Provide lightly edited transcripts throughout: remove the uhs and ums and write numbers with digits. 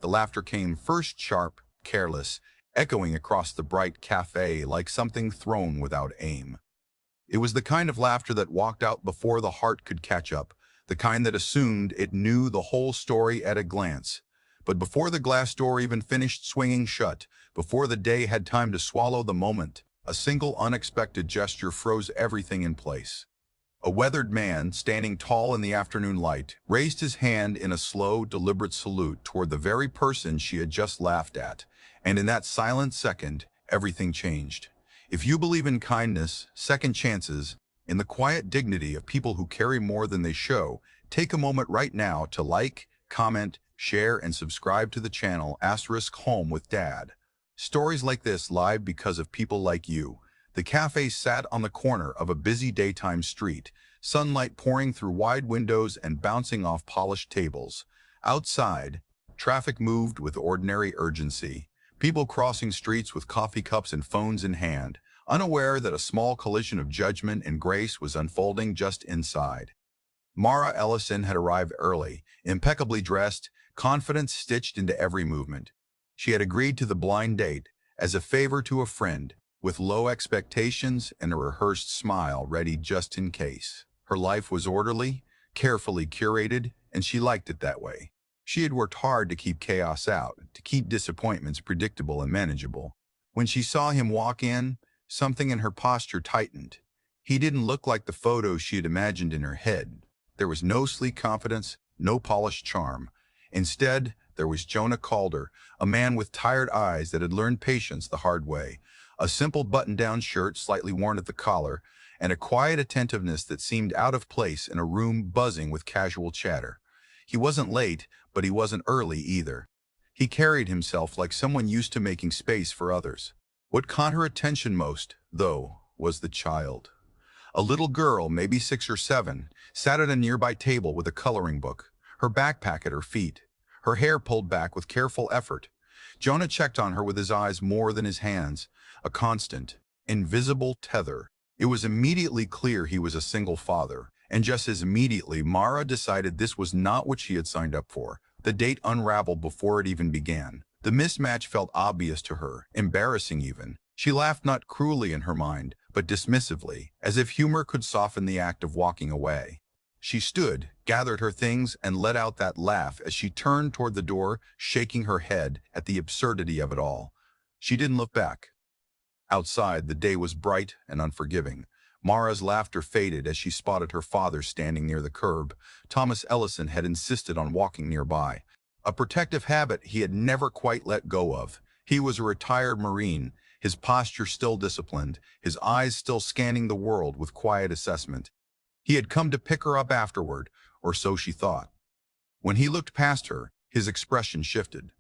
The laughter came first sharp, careless, echoing across the bright café like something thrown without aim. It was the kind of laughter that walked out before the heart could catch up, the kind that assumed it knew the whole story at a glance. But before the glass door even finished swinging shut, before the day had time to swallow the moment, a single unexpected gesture froze everything in place. A weathered man, standing tall in the afternoon light, raised his hand in a slow, deliberate salute toward the very person she had just laughed at, and in that silent second, everything changed. If you believe in kindness, second chances, in the quiet dignity of people who carry more than they show, take a moment right now to like, comment, share, and subscribe to the channel *Home with Dad. Stories like this live because of people like you. The cafe sat on the corner of a busy daytime street, sunlight pouring through wide windows and bouncing off polished tables. Outside, traffic moved with ordinary urgency, people crossing streets with coffee cups and phones in hand, unaware that a small collision of judgment and grace was unfolding just inside. Mara Ellison had arrived early, impeccably dressed, confidence stitched into every movement. She had agreed to the blind date as a favor to a friend, with low expectations and a rehearsed smile ready just in case. Her life was orderly, carefully curated, and she liked it that way. She had worked hard to keep chaos out, to keep disappointments predictable and manageable. When she saw him walk in, something in her posture tightened. He didn't look like the photos she had imagined in her head. There was no sleek confidence, no polished charm. Instead, there was Jonah Calder, a man with tired eyes that had learned patience the hard way, a simple button-down shirt slightly worn at the collar, and a quiet attentiveness that seemed out of place in a room buzzing with casual chatter. He wasn't late, but he wasn't early either. He carried himself like someone used to making space for others. What caught her attention most, though, was the child. A little girl, maybe 6 or 7, sat at a nearby table with a coloring book, her backpack at her feet, her hair pulled back with careful effort. Jonah checked on her with his eyes more than his hands, a constant, invisible tether. It was immediately clear he was a single father, and just as immediately Mara decided this was not what she had signed up for. The date unraveled before it even began. The mismatch felt obvious to her, embarrassing even. She laughed not cruelly in her mind, but dismissively, as if humor could soften the act of walking away. She stood, gathered her things, and let out that laugh as she turned toward the door, shaking her head at the absurdity of it all. She didn't look back. Outside, the day was bright and unforgiving. Mara's laughter faded as she spotted her father standing near the curb. Thomas Ellison had insisted on walking nearby, a protective habit he had never quite let go of. He was a retired Marine, his posture still disciplined, his eyes still scanning the world with quiet assessment. He had come to pick her up afterward, or so she thought. When he looked past her, his expression shifted.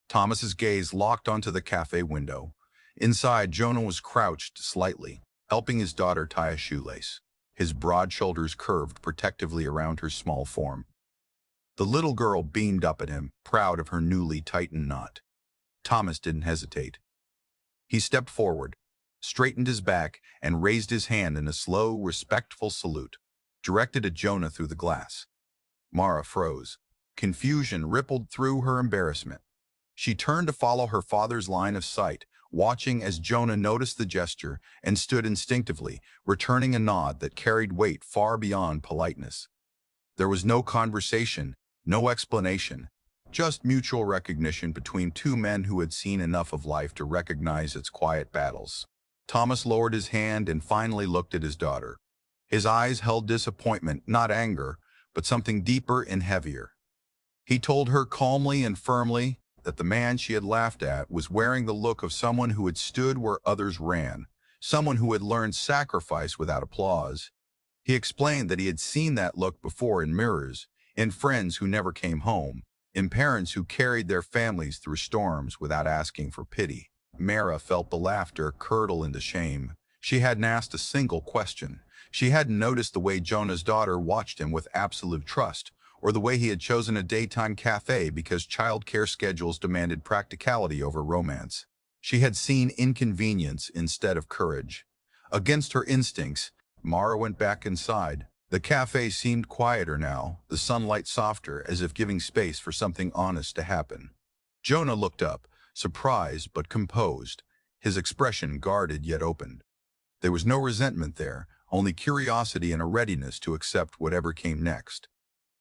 Thomas's gaze locked onto the cafe window. Inside, Jonah was crouched slightly, helping his daughter tie a shoelace. His broad shoulders curved protectively around her small form. The little girl beamed up at him, proud of her newly tightened knot. Thomas didn't hesitate. He stepped forward, straightened his back, and raised his hand in a slow, respectful salute, directed at Jonah through the glass. Mara froze. Confusion rippled through her embarrassment. She turned to follow her father's line of sight, watching as Jonah noticed the gesture and stood instinctively, returning a nod that carried weight far beyond politeness. There was no conversation, no explanation, just mutual recognition between two men who had seen enough of life to recognize its quiet battles. Thomas lowered his hand and finally looked at his daughter. His eyes held disappointment, not anger, but something deeper and heavier. He told her calmly and firmly that the man she had laughed at was wearing the look of someone who had stood where others ran, someone who had learned sacrifice without applause. He explained that he had seen that look before in mirrors, in friends who never came home, in parents who carried their families through storms without asking for pity. Mara felt the laughter curdle into shame. She hadn't asked a single question. She hadn't noticed the way Jonah's daughter watched him with absolute trust, or the way he had chosen a daytime cafe because childcare schedules demanded practicality over romance. She had seen inconvenience instead of courage. Against her instincts, Mara went back inside, The cafe seemed quieter now, the sunlight softer, as if giving space for something honest to happen. Jonah looked up, surprised but composed, his expression guarded yet open. There was no resentment there, only curiosity and a readiness to accept whatever came next.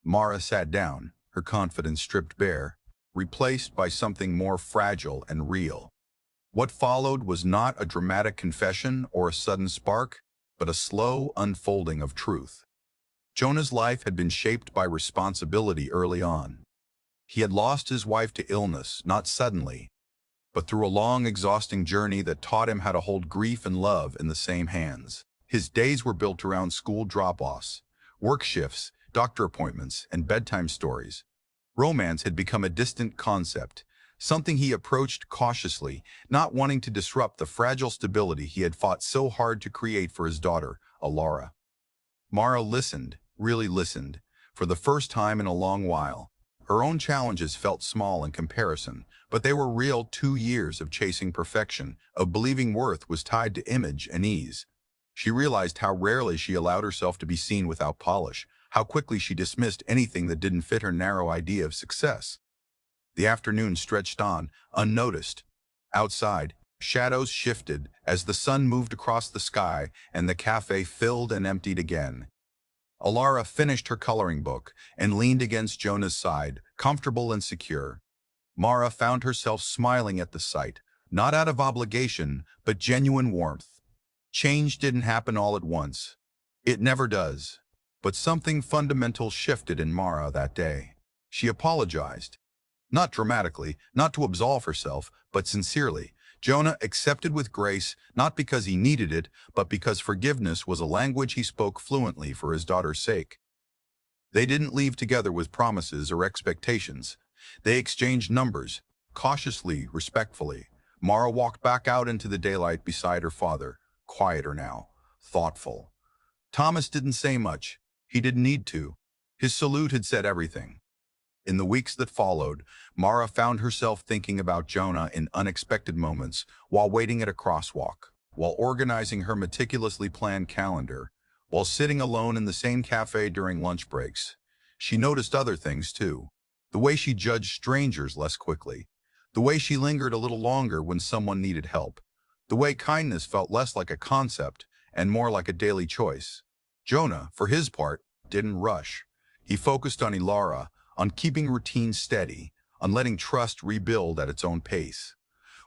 Mara sat down, her confidence stripped bare, replaced by something more fragile and real. What followed was not a dramatic confession or a sudden spark, but a slow unfolding of truth. Jonah's life had been shaped by responsibility early on. He had lost his wife to illness, not suddenly, but through a long, exhausting journey that taught him how to hold grief and love in the same hands. His days were built around school drop-offs, work shifts, doctor appointments, and bedtime stories. Romance had become a distant concept, something he approached cautiously, not wanting to disrupt the fragile stability he had fought so hard to create for his daughter, Alara. Mara listened, really listened, for the first time in a long while. Her own challenges felt small in comparison, but they were real. 2 years of chasing perfection, of believing worth was tied to image and ease. She realized how rarely she allowed herself to be seen without polish, how quickly she dismissed anything that didn't fit her narrow idea of success. The afternoon stretched on, unnoticed. Outside, shadows shifted as the sun moved across the sky and the cafe filled and emptied again. Alara finished her coloring book and leaned against Jonah's side, comfortable and secure. Mara found herself smiling at the sight, not out of obligation, but genuine warmth. Change didn't happen all at once. It never does. But something fundamental shifted in Mara that day. She apologized. Not dramatically, not to absolve herself, but sincerely. Jonah accepted with grace, not because he needed it, but because forgiveness was a language he spoke fluently for his daughter's sake. They didn't leave together with promises or expectations. They exchanged numbers, cautiously, respectfully. Mara walked back out into the daylight beside her father, quieter now, thoughtful. Thomas didn't say much. He didn't need to. His salute had said everything. In the weeks that followed, Mara found herself thinking about Jonah in unexpected moments, while waiting at a crosswalk, while organizing her meticulously planned calendar, while sitting alone in the same cafe during lunch breaks. She noticed other things too. The way she judged strangers less quickly, the way she lingered a little longer when someone needed help, the way kindness felt less like a concept and more like a daily choice. Jonah, for his part, didn't rush. He focused on Alara, on keeping routine steady, on letting trust rebuild at its own pace.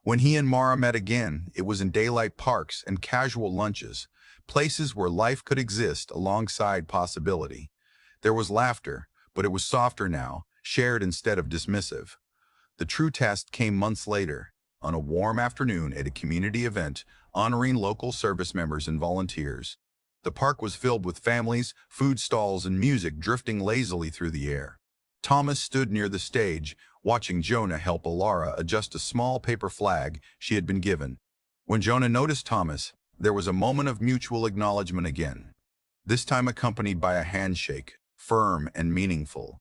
When he and Mara met again, it was in daylight parks and casual lunches, places where life could exist alongside possibility. There was laughter, but it was softer now, shared instead of dismissive. The true test came months later, on a warm afternoon at a community event honoring local service members and volunteers. The park was filled with families, food stalls, and music drifting lazily through the air. Thomas stood near the stage, watching Jonah help Alara adjust a small paper flag she had been given. When Jonah noticed Thomas, there was a moment of mutual acknowledgement again, this time accompanied by a handshake, firm and meaningful.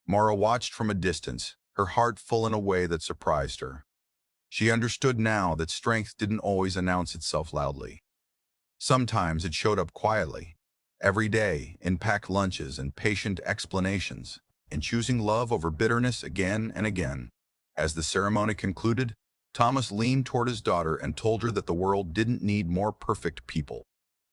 Mara watched from a distance, her heart full in a way that surprised her. She understood now that strength didn't always announce itself loudly. Sometimes it showed up quietly, every day, in packed lunches and patient explanations, in choosing love over bitterness again and again. As the ceremony concluded, Thomas leaned toward his daughter and told her that the world didn't need more perfect people.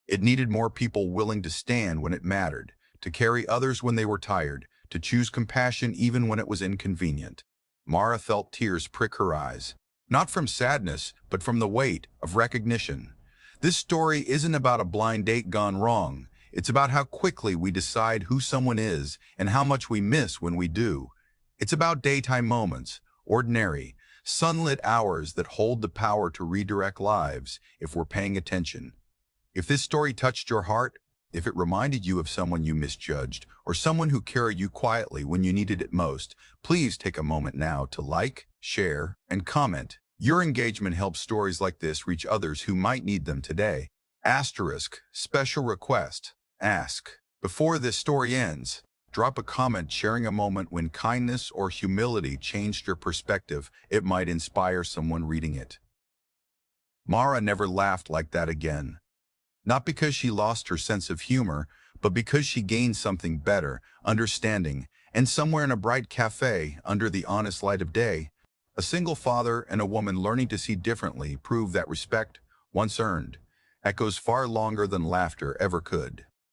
It needed more people willing to stand when it mattered, to carry others when they were tired, to choose compassion even when it was inconvenient. Mara felt tears prick her eyes, not from sadness, but from the weight of recognition. This story isn't about a blind date gone wrong. It's about how quickly we decide who someone is and how much we miss when we do. It's about daytime moments, ordinary, sunlit hours that hold the power to redirect lives if we're paying attention. If this story touched your heart, if it reminded you of someone you misjudged, or someone who carried you quietly when you needed it most, please take a moment now to like, share, and comment. Your engagement helps stories like this reach others who might need them today. Asterisk, special request, ask. Before this story ends, drop a comment sharing a moment when kindness or humility changed your perspective. It might inspire someone reading it. Mara never laughed like that again. Not because she lost her sense of humor, but because she gained something better, understanding, and somewhere in a bright cafe, under the honest light of day, a single father and a woman learning to see differently prove that respect, once earned, echoes far longer than laughter ever could.